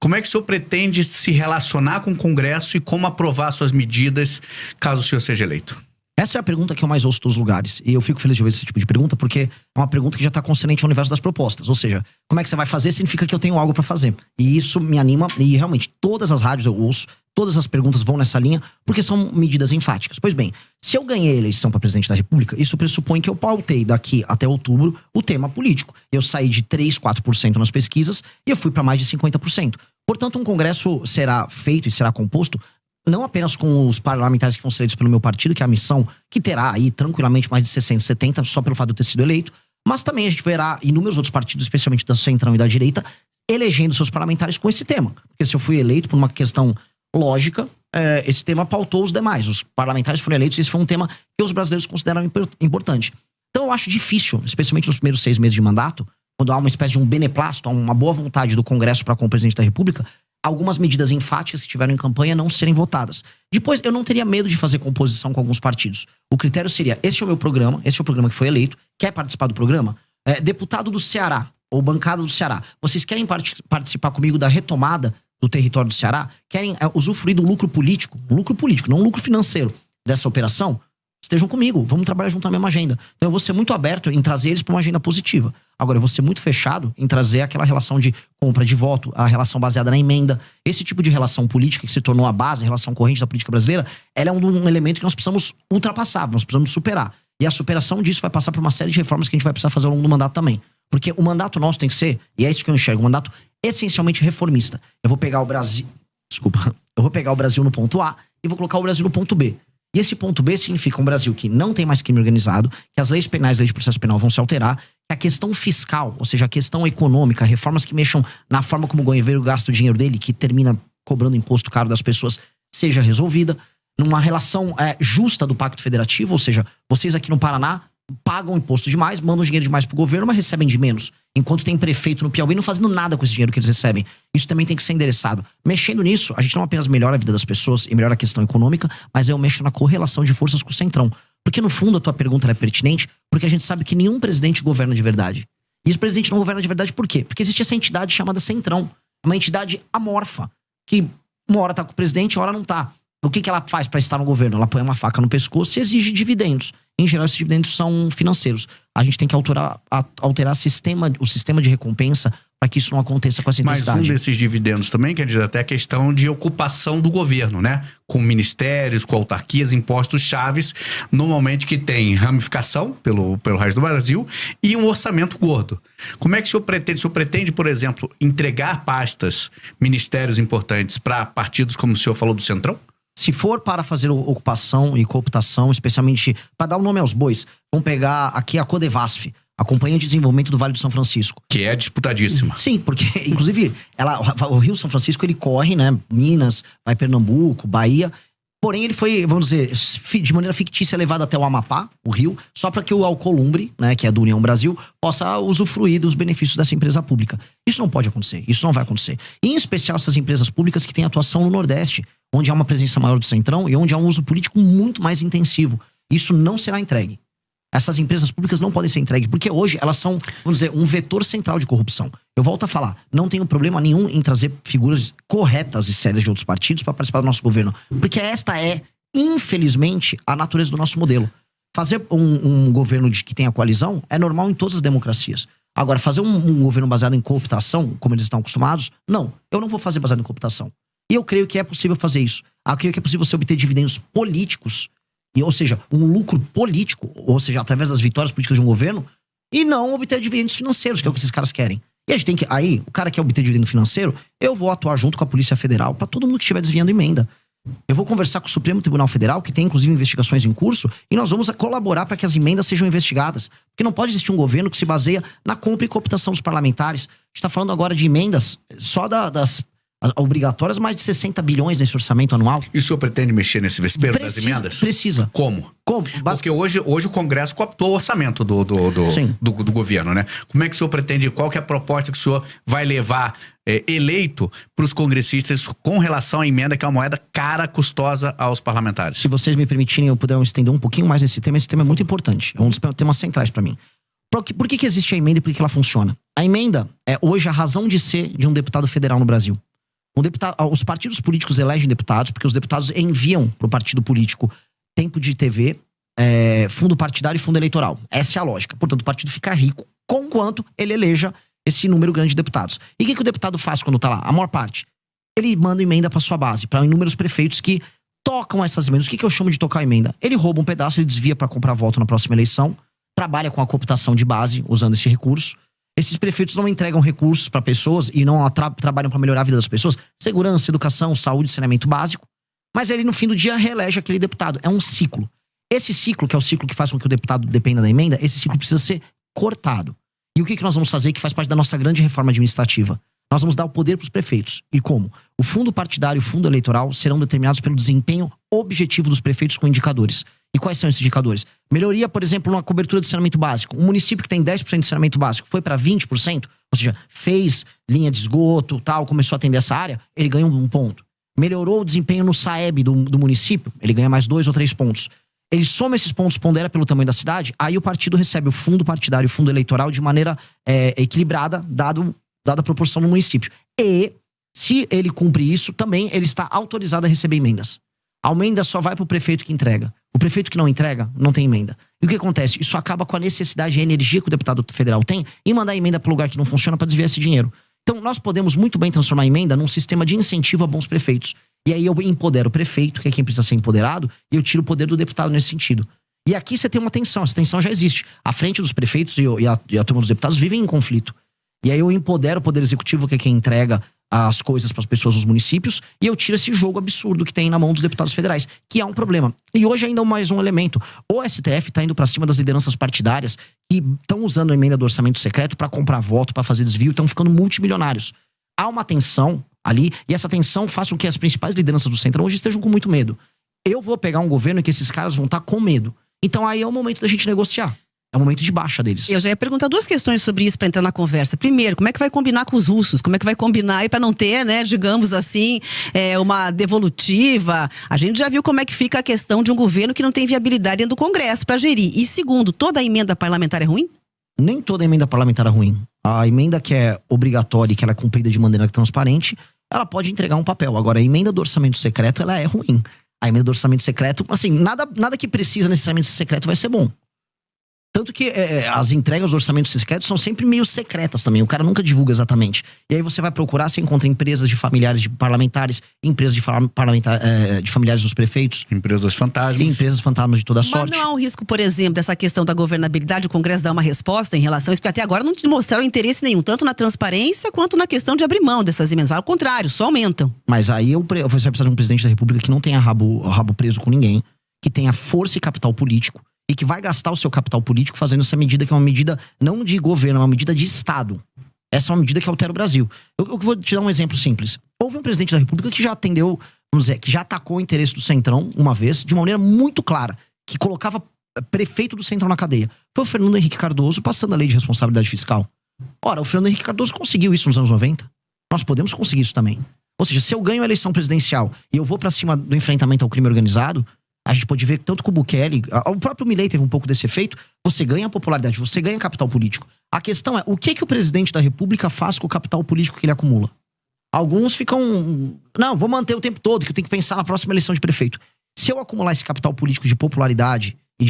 Como é que o senhor pretende se relacionar com o Congresso e como aprovar suas medidas caso o senhor seja eleito? Essa é a pergunta que eu mais ouço dos lugares. E eu fico feliz de ouvir esse tipo de pergunta, porque é uma pergunta que já está consonante ao universo das propostas. Ou seja, como é que você vai fazer significa que eu tenho algo para fazer. E isso me anima, e realmente todas as rádios eu ouço, todas as perguntas vão nessa linha, porque são medidas enfáticas. Pois bem, se eu ganhei a eleição para presidente da República, isso pressupõe que eu pautei daqui até outubro o tema político. Eu saí de 3, 4% nas pesquisas e eu fui para mais de 50%. Portanto, um congresso será feito e será composto não apenas com os parlamentares que vão ser eleitos pelo meu partido, que é a missão que terá aí tranquilamente mais de 60, 70, só pelo fato de eu ter sido eleito, mas também a gente verá inúmeros outros partidos, especialmente da centrão e da direita, elegendo seus parlamentares com esse tema. Porque se eu fui eleito por uma questão lógica, esse tema pautou os demais. Os parlamentares foram eleitos e esse foi um tema que os brasileiros consideram importante. Então eu acho difícil, especialmente nos primeiros 6 meses de mandato, quando há uma espécie de um beneplácito, há uma boa vontade do Congresso para com o presidente da República, algumas medidas enfáticas que estiveram em campanha não serem votadas. Depois, eu não teria medo de fazer composição com alguns partidos. O critério seria, este é o meu programa, este é o programa que foi eleito, quer participar do programa? Deputado do Ceará, ou bancada do Ceará, vocês querem participar comigo da retomada do território do Ceará? Querem usufruir do lucro político, não lucro financeiro dessa operação? Estejam comigo, vamos trabalhar junto na mesma agenda. Então eu vou ser muito aberto em trazer eles para uma agenda positiva. Agora, eu vou ser muito fechado em trazer aquela relação de compra de voto, a relação baseada na emenda. Esse tipo de relação política que se tornou a base, a relação corrente da política brasileira, ela é um elemento que nós precisamos ultrapassar, nós precisamos superar. E a superação disso vai passar por uma série de reformas que a gente vai precisar fazer ao longo do mandato também. Porque o mandato nosso tem que ser, e é isso que eu enxergo, um mandato essencialmente reformista. Eu vou pegar o Brasil no ponto A e vou colocar o Brasil no ponto B. E esse ponto B significa um Brasil que não tem mais crime organizado, que as leis penais e leis de processo penal vão se alterar, que a questão fiscal, ou seja, a questão econômica, reformas que mexam na forma como o governo gasta o dinheiro dele, que termina cobrando imposto caro das pessoas, seja resolvida, numa relação justa do Pacto Federativo, ou seja, vocês aqui no Paraná pagam imposto demais, mandam dinheiro demais pro governo, mas recebem de menos. Enquanto tem prefeito no Piauí não fazendo nada com esse dinheiro que eles recebem. Isso também tem que ser endereçado. Mexendo nisso, a gente não apenas melhora a vida das pessoas e melhora a questão econômica, mas eu mexo na correlação de forças com o Centrão. Porque no fundo a tua pergunta é pertinente, porque a gente sabe que nenhum presidente governa de verdade. E esse presidente não governa de verdade por quê? Porque existe essa entidade chamada Centrão. Uma entidade amorfa, que uma hora tá com o presidente, uma hora não tá. O que ela faz para estar no governo? Ela põe uma faca no pescoço e exige dividendos. Em geral, esses dividendos são financeiros. A gente tem que alterar o sistema de recompensa para que isso não aconteça com essa intensidade. Mas um desses dividendos também, quer dizer, até a questão de ocupação do governo, né? Com ministérios, com autarquias, impostos chaves, normalmente que tem ramificação pelo resto do Brasil e um orçamento gordo. Como é que o senhor pretende? O senhor pretende, por exemplo, entregar pastas, ministérios importantes para partidos como o senhor falou do Centrão? Se for para fazer ocupação e cooptação, especialmente para dar o nome aos bois, vamos pegar aqui a Codevasf, a Companhia de Desenvolvimento do Vale do São Francisco. Que é disputadíssima. Sim, porque, inclusive, o Rio São Francisco, ele corre, né? Minas, vai Pernambuco, Bahia. Porém, ele foi, vamos dizer, de maneira fictícia levado até o Amapá, o Rio, só para que o Alcolumbre, né, que é do União Brasil, possa usufruir dos benefícios dessa empresa pública. Isso não pode acontecer, isso não vai acontecer. E, em especial, essas empresas públicas que têm atuação no Nordeste, onde há uma presença maior do Centrão e onde há um uso político muito mais intensivo. Isso não será entregue. Essas empresas públicas não podem ser entregues, porque hoje elas são, vamos dizer, um vetor central de corrupção. Eu volto a falar, não tenho problema nenhum em trazer figuras corretas e sérias de outros partidos para participar do nosso governo. Porque esta é, infelizmente, a natureza do nosso modelo. Fazer um governo que tenha coalizão é normal em todas as democracias. Agora, fazer um governo baseado em cooptação, como eles estão acostumados, não. Eu não vou fazer baseado em cooptação. E eu creio que é possível fazer isso. Eu creio que é possível você obter dividendos políticos, ou seja, um lucro político, ou seja, através das vitórias políticas de um governo, e não obter dividendos financeiros, que é o que esses caras querem. E a gente tem que, aí, o cara que quer obter dividendo financeiro, eu vou atuar junto com a Polícia Federal para todo mundo que estiver desviando emenda. Eu vou conversar com o Supremo Tribunal Federal, que tem inclusive investigações em curso, e nós vamos colaborar para que as emendas sejam investigadas. Porque não pode existir um governo que se baseia na compra e cooptação dos parlamentares. A gente está falando agora de emendas só das obrigatórias, mais de 60 bilhões nesse orçamento anual. E o senhor pretende mexer nesse vespeiro das emendas? Precisa. Como? Porque hoje o Congresso cooptou o orçamento do governo, né? Como é que o senhor pretende, qual que é a proposta que o senhor vai levar eleito para os congressistas com relação à emenda, que é uma moeda cara, custosa aos parlamentares? Se vocês me permitirem, eu puder estender um pouquinho mais nesse tema. Esse tema é muito importante. É um dos temas centrais para mim. Por que existe a emenda e por que ela funciona? A emenda é hoje a razão de ser de um deputado federal no Brasil. Os partidos políticos elegem deputados porque os deputados enviam para o partido político tempo de TV, fundo partidário e fundo eleitoral. Essa é a lógica. Portanto, o partido fica rico conquanto ele eleja esse número grande de deputados. E o que o deputado faz quando tá lá? A maior parte. Ele manda emenda para sua base, para inúmeros prefeitos que tocam essas emendas. O que eu chamo de tocar emenda? Ele rouba um pedaço, ele desvia para comprar voto na próxima eleição, trabalha com a cooptação de base, usando esse recurso. Esses prefeitos não entregam recursos para pessoas e não trabalham para melhorar a vida das pessoas. Segurança, educação, saúde, saneamento básico. Mas ele, no fim do dia, reelege aquele deputado. É um ciclo. Esse ciclo, que é o ciclo que faz com que o deputado dependa da emenda, esse ciclo precisa ser cortado. E o que nós vamos fazer que faz parte da nossa grande reforma administrativa? Nós vamos dar o poder para os prefeitos. E como? O fundo partidário e o fundo eleitoral serão determinados pelo desempenho objetivo dos prefeitos com indicadores. E quais são esses indicadores? Melhoria, por exemplo, na cobertura de saneamento básico. Um município que tem 10% de saneamento básico foi para 20%, ou seja, fez linha de esgoto, tal, começou a atender essa área, ele ganha um ponto. Melhorou o desempenho no SAEB do município, ele ganha mais 2 ou 3 pontos. Ele soma esses pontos, pondera pelo tamanho da cidade, aí o partido recebe o fundo partidário e o fundo eleitoral de maneira equilibrada, dada a proporção no município. E, se ele cumpre isso, também ele está autorizado a receber emendas. A emenda só vai para o prefeito que entrega. O prefeito que não entrega, não tem emenda. E o que acontece? Isso acaba com a necessidade e a energia que o deputado federal tem em mandar a emenda para o lugar que não funciona para desviar esse dinheiro. Então, nós podemos muito bem transformar a emenda num sistema de incentivo a bons prefeitos. E aí eu empodero o prefeito, que é quem precisa ser empoderado, e eu tiro o poder do deputado nesse sentido. E aqui você tem uma tensão, essa tensão já existe. A frente dos prefeitos e a turma dos deputados vivem em conflito. E aí eu empodero o poder executivo, que é quem entrega as coisas para as pessoas nos municípios, e eu tiro esse jogo absurdo que tem na mão dos deputados federais, que é um problema. E hoje ainda mais um elemento. O STF está indo para cima das lideranças partidárias que estão usando a emenda do orçamento secreto para comprar voto, para fazer desvio, estão ficando multimilionários. Há uma tensão ali, e essa tensão faz com que as principais lideranças do Centrão hoje estejam com muito medo. Eu vou pegar um governo em que esses caras vão estar com medo. Então aí é o momento da gente negociar. É o momento de baixa deles. Eu já ia perguntar 2 questões sobre isso para entrar na conversa. Primeiro, como é que vai combinar com os russos? Como é que vai combinar aí para não ter, né, digamos assim, uma devolutiva? A gente já viu como é que fica a questão de um governo que não tem viabilidade dentro do Congresso para gerir. E segundo, toda a emenda parlamentar é ruim? Nem toda emenda parlamentar é ruim. A emenda que é obrigatória e que ela é cumprida de maneira transparente, ela pode entregar um papel. Agora, a emenda do orçamento secreto, ela é ruim. A emenda do orçamento secreto, assim, nada que precisa necessariamente ser secreto vai ser bom. Tanto que as entregas do orçamento secreto são sempre meio secretas também. O cara nunca divulga exatamente. E aí você vai procurar, você encontra empresas de familiares de parlamentares, empresas de familiares dos prefeitos. Empresas fantasmas. Empresas fantasmas de toda sorte. Mas não há um risco, por exemplo, dessa questão da governabilidade, o Congresso dar uma resposta em relação a isso? Porque até agora não mostraram interesse nenhum, tanto na transparência quanto na questão de abrir mão dessas emendas. Ao contrário, só aumentam. Mas aí você vai precisar de um presidente da República que não tenha rabo preso com ninguém, que tenha força e capital político, e que vai gastar o seu capital político fazendo essa medida, que é uma medida não de governo, é uma medida de Estado. Essa é uma medida que altera o Brasil. Eu vou te dar um exemplo simples. Houve um presidente da República que já atendeu, vamos dizer, que já atacou o interesse do Centrão uma vez, de uma maneira muito clara, que colocava prefeito do Centrão na cadeia. Foi o Fernando Henrique Cardoso passando a lei de responsabilidade fiscal. Ora, o Fernando Henrique Cardoso conseguiu isso nos anos 90. Nós podemos conseguir isso também. Ou seja, se eu ganho a eleição presidencial e eu vou pra cima do enfrentamento ao crime organizado, a gente pode ver que tanto com o Bukele, o próprio Milei teve um pouco desse efeito, você ganha popularidade, você ganha capital político. A questão é, o que o presidente da República faz com o capital político que ele acumula? Alguns ficam, não, vou manter o tempo todo, que eu tenho que pensar na próxima eleição de prefeito. Se eu acumular esse capital político de popularidade e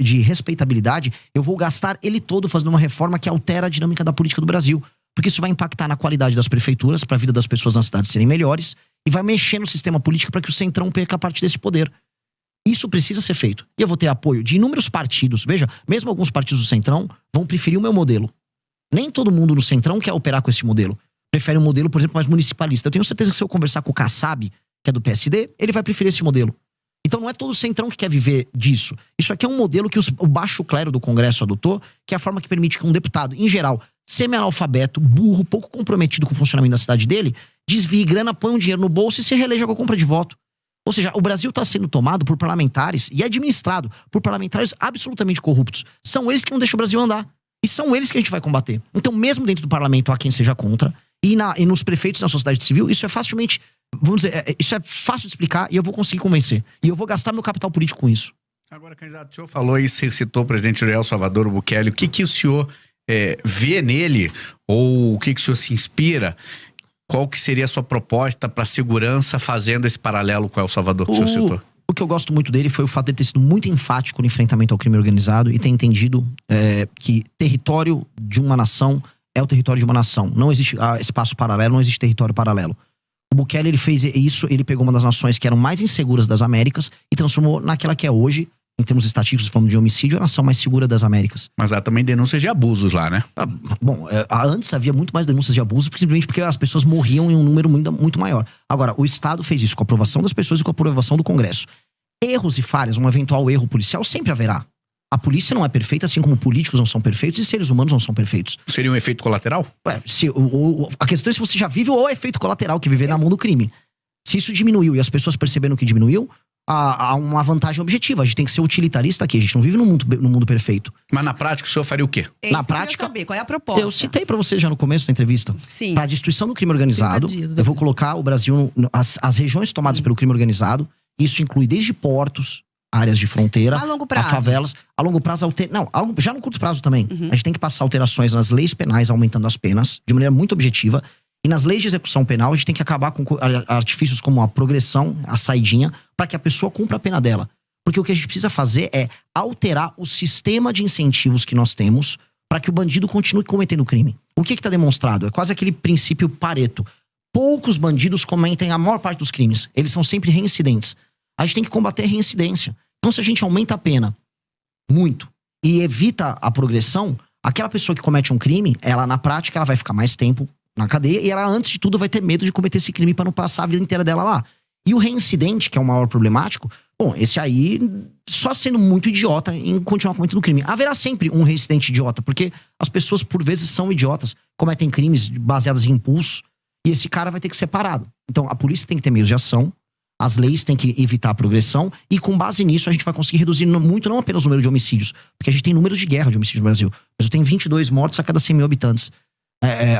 de respeitabilidade, eu vou gastar ele todo fazendo uma reforma que altera a dinâmica da política do Brasil. Porque isso vai impactar na qualidade das prefeituras, para a vida das pessoas na cidade serem melhores, e vai mexer no sistema político para que o Centrão perca parte desse poder. Isso precisa ser feito. E eu vou ter apoio de inúmeros partidos. Veja, mesmo alguns partidos do Centrão vão preferir o meu modelo. Nem todo mundo no Centrão quer operar com esse modelo. Prefere um modelo, por exemplo, mais municipalista. Eu tenho certeza que se eu conversar com o Kassab, que é do PSD, ele vai preferir esse modelo. Então não é todo o Centrão que quer viver disso. Isso aqui é um modelo que o baixo clero do Congresso adotou, que é a forma que permite que um deputado, em geral, semi-analfabeto, burro, pouco comprometido com o funcionamento da cidade dele, desvie grana, põe um dinheiro no bolso e se reeleja com a compra de voto. Ou seja, o Brasil está sendo tomado por parlamentares e administrado por parlamentares absolutamente corruptos. São eles que não deixam o Brasil andar. E são eles que a gente vai combater. Então, mesmo dentro do parlamento, há quem seja contra. E nos prefeitos na sociedade civil, isso é facilmente, vamos dizer, isso é fácil de explicar e eu vou conseguir convencer. E eu vou gastar meu capital político com isso. Agora, candidato, o senhor falou e citou o presidente de El Salvador, o Bukele. O que o senhor vê nele, ou o que o senhor se inspira qual que seria a sua proposta para segurança fazendo esse paralelo com El Salvador que o senhor citou? O que eu gosto muito dele foi o fato de ele ter sido muito enfático no enfrentamento ao crime organizado e ter entendido que território de uma nação é o território de uma nação. Não existe espaço paralelo, não existe território paralelo. O Bukele, ele fez isso, ele pegou uma das nações que eram mais inseguras das Américas e transformou naquela que é hoje, em termos estatísticos, falando de homicídio, a nação mais segura das Américas. Mas há também denúncias de abusos lá, né? Antes havia muito mais denúncias de abuso, simplesmente porque as pessoas morriam em um número muito, muito maior. Agora, o Estado fez isso com a aprovação das pessoas e com a aprovação do Congresso. Erros e falhas, um eventual erro policial sempre haverá. A polícia não é perfeita, assim como políticos não são perfeitos e seres humanos não são perfeitos. Seria um efeito colateral? A questão é se você já vive ou é efeito colateral, que viver na mão do crime. Se isso diminuiu e as pessoas perceberam que diminuiu, há uma vantagem objetiva. A gente tem que ser utilitarista aqui. A gente não vive num mundo perfeito. Mas na prática o senhor faria o quê? Na prática, saber, qual é a proposta? Eu citei pra você já no começo da entrevista. Sim. Para a destruição do crime organizado, eu vou colocar o Brasil, as regiões tomadas pelo crime organizado. Isso inclui desde portos, áreas de fronteira, a longo prazo, a favelas. A longo prazo, já no curto prazo também. A gente tem que passar alterações nas leis penais, aumentando as penas, de maneira muito objetiva. E nas leis de execução penal, a gente tem que acabar com artifícios como a progressão, a saidinha, para que a pessoa cumpra a pena dela. Porque o que a gente precisa fazer é alterar o sistema de incentivos que nós temos para que o bandido continue cometendo crime. O que está demonstrado? É quase aquele princípio Pareto. Poucos bandidos cometem a maior parte dos crimes. Eles são sempre reincidentes. A gente tem que combater a reincidência. Então, se a gente aumenta a pena muito e evita a progressão, aquela pessoa que comete um crime, ela na prática ela vai ficar mais tempo na cadeia e ela, antes de tudo, vai ter medo de cometer esse crime para não passar a vida inteira dela lá. E o reincidente, que é o maior problemático, bom, esse aí só sendo muito idiota em continuar cometendo crime. Haverá sempre um reincidente idiota, porque as pessoas, por vezes, são idiotas, cometem crimes baseados em impulso, e esse cara vai ter que ser parado. Então, a polícia tem que ter meios de ação, as leis têm que evitar a progressão, e com base nisso a gente vai conseguir reduzir muito, não apenas o número de homicídios, porque a gente tem números de guerra de homicídios no Brasil. O Brasil tem 22 mortos a cada 100 mil habitantes.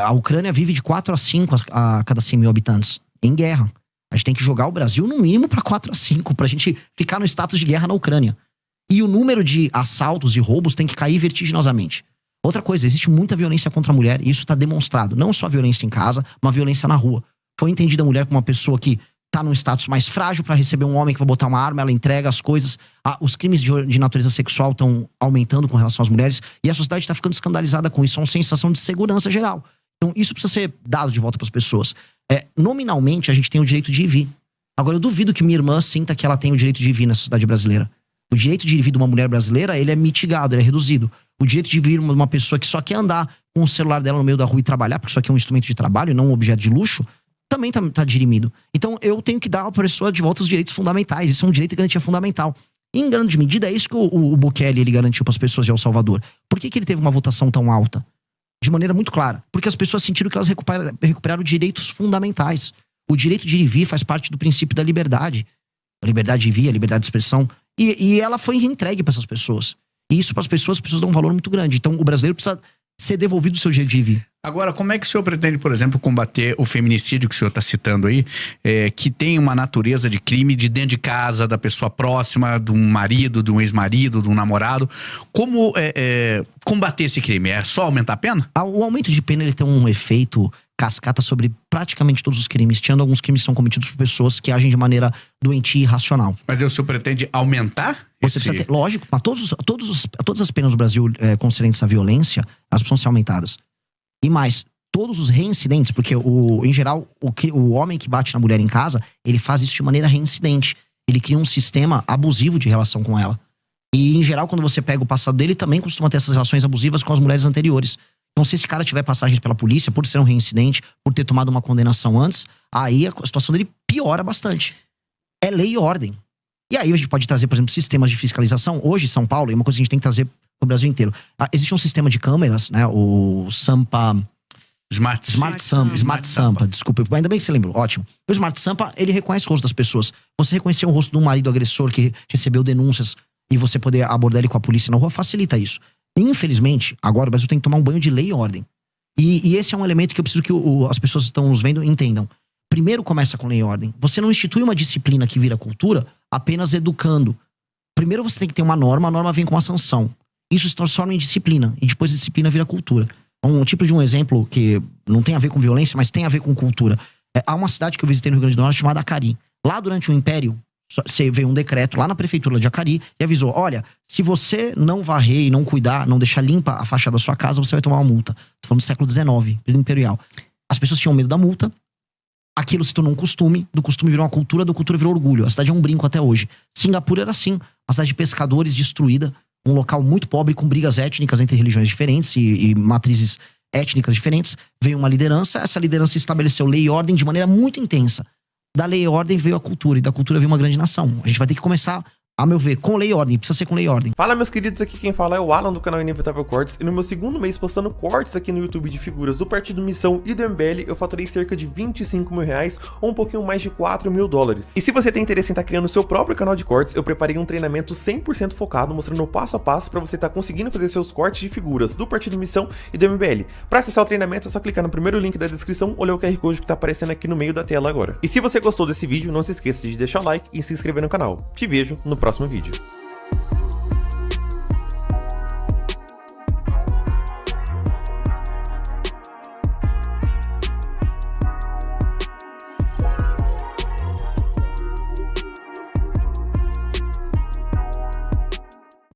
A Ucrânia vive de 4 a 5 a cada 100 mil habitantes em guerra. A gente tem que jogar o Brasil no mínimo para 4 a 5 pra gente ficar no status de guerra na Ucrânia. E o número de assaltos e roubos tem que cair vertiginosamente. Outra coisa, existe muita violência contra a mulher e isso está demonstrado. Não só violência em casa, uma violência na rua. Foi entendida a mulher como uma pessoa que tá num status mais frágil para receber um homem que vai botar uma arma, ela entrega as coisas. Os crimes de natureza sexual estão aumentando com relação às mulheres e a sociedade está ficando escandalizada com isso. É uma sensação de segurança geral. Então isso precisa ser dado de volta para as pessoas. Nominalmente a gente tem o direito de ir e vir. Agora eu duvido que minha irmã sinta que ela tem o direito de ir e vir na sociedade brasileira. O direito de ir e vir de uma mulher brasileira, ele é mitigado, ele é reduzido. O direito de vir uma pessoa que só quer andar com o celular dela no meio da rua e trabalhar, porque isso aqui é um instrumento de trabalho e não um objeto de luxo, também tá dirimido. Então eu tenho que dar à pessoa de volta os direitos fundamentais. Isso é um direito de garantia fundamental. E, em grande medida, é isso que o Bukele ele garantiu para as pessoas de El Salvador. Por que ele teve uma votação tão alta? De maneira muito clara. Porque as pessoas sentiram que elas recuperaram direitos fundamentais. O direito de ir e vir faz parte do princípio da liberdade. A liberdade de vir, a liberdade de expressão. E ela foi entregue para essas pessoas. E isso para as pessoas dão um valor muito grande. Então o brasileiro precisa ser devolvido o seu direito de ir e vir. Agora, como é que o senhor pretende, por exemplo, combater o feminicídio que o senhor está citando aí, que tem uma natureza de crime de dentro de casa, da pessoa próxima, de um marido, de um ex-marido, de um namorado? Como combater esse crime? É só aumentar a pena? O aumento de pena ele tem um efeito cascata sobre praticamente todos os crimes, tirando alguns crimes que são cometidos por pessoas que agem de maneira doentia e irracional. Mas o senhor pretende aumentar? Você precisa ter, lógico, mas todas as penas no Brasil concernentes à violência, elas precisam ser aumentadas. E mais, todos os reincidentes, porque em geral, o homem que bate na mulher em casa, ele faz isso de maneira reincidente. Ele cria um sistema abusivo de relação com ela. E, em geral, quando você pega o passado dele, também costuma ter essas relações abusivas com as mulheres anteriores. Então, se esse cara tiver passagens pela polícia, por ser um reincidente, por ter tomado uma condenação antes, aí a situação dele piora bastante. É lei e ordem. E aí a gente pode trazer, por exemplo, sistemas de fiscalização. Hoje, São Paulo, é uma coisa que a gente tem que trazer pro Brasil inteiro. Existe um sistema de câmeras, né? O Sampa... Smart Sampa, desculpa. Ainda bem que você lembrou, ótimo. O Smart Sampa, ele reconhece o rosto das pessoas. Você reconhecer o rosto de um marido agressor que recebeu denúncias e você poder abordar ele com a polícia na rua, facilita isso. Infelizmente, agora o Brasil tem que tomar um banho de lei e ordem. E esse é um elemento que eu preciso que as pessoas que estão nos vendo entendam. Primeiro começa com lei e ordem. Você não institui uma disciplina que vira cultura apenas educando. Primeiro você tem que ter uma norma, a norma vem com uma sanção. Isso se transforma em disciplina, e depois a disciplina vira cultura. Um tipo de um exemplo que não tem a ver com violência, mas tem a ver com cultura. Há uma cidade que eu visitei no Rio Grande do Norte chamada Acari. Lá durante o Império, veio um decreto lá na prefeitura de Acari e avisou, olha, se você não varrer e não cuidar, não deixar limpa a fachada da sua casa, você vai tomar uma multa. Tô falando do século XIX, período imperial. As pessoas tinham medo da multa, aquilo se tornou um costume, do costume virou uma cultura, do cultura virou orgulho. A cidade é um brinco até hoje. Singapura era assim, uma cidade de pescadores destruída, um local muito pobre, com brigas étnicas entre religiões diferentes e matrizes étnicas diferentes. Veio uma liderança, essa liderança estabeleceu lei e ordem de maneira muito intensa. Da lei e ordem veio a cultura, e da cultura veio uma grande nação. A gente vai ter que começar, a meu ver, com lei e ordem. Precisa ser com lei e ordem. Fala, meus queridos, aqui quem fala é o Alan do canal Inevitável Cortes, e no meu segundo mês postando cortes aqui no YouTube de figuras do Partido Missão e do MBL, eu faturei cerca de 25 mil reais, ou um pouquinho mais de 4 mil dólares. E se você tem interesse em estar criando o seu próprio canal de cortes, eu preparei um treinamento 100% focado, mostrando o passo a passo para você estar conseguindo fazer seus cortes de figuras do Partido Missão e do MBL. Para acessar o treinamento é só clicar no primeiro link da descrição ou ler o QR Code que tá aparecendo aqui no meio da tela agora. E se você gostou desse vídeo, não se esqueça de deixar o like e se inscrever no canal. Te vejo no próximo vídeo.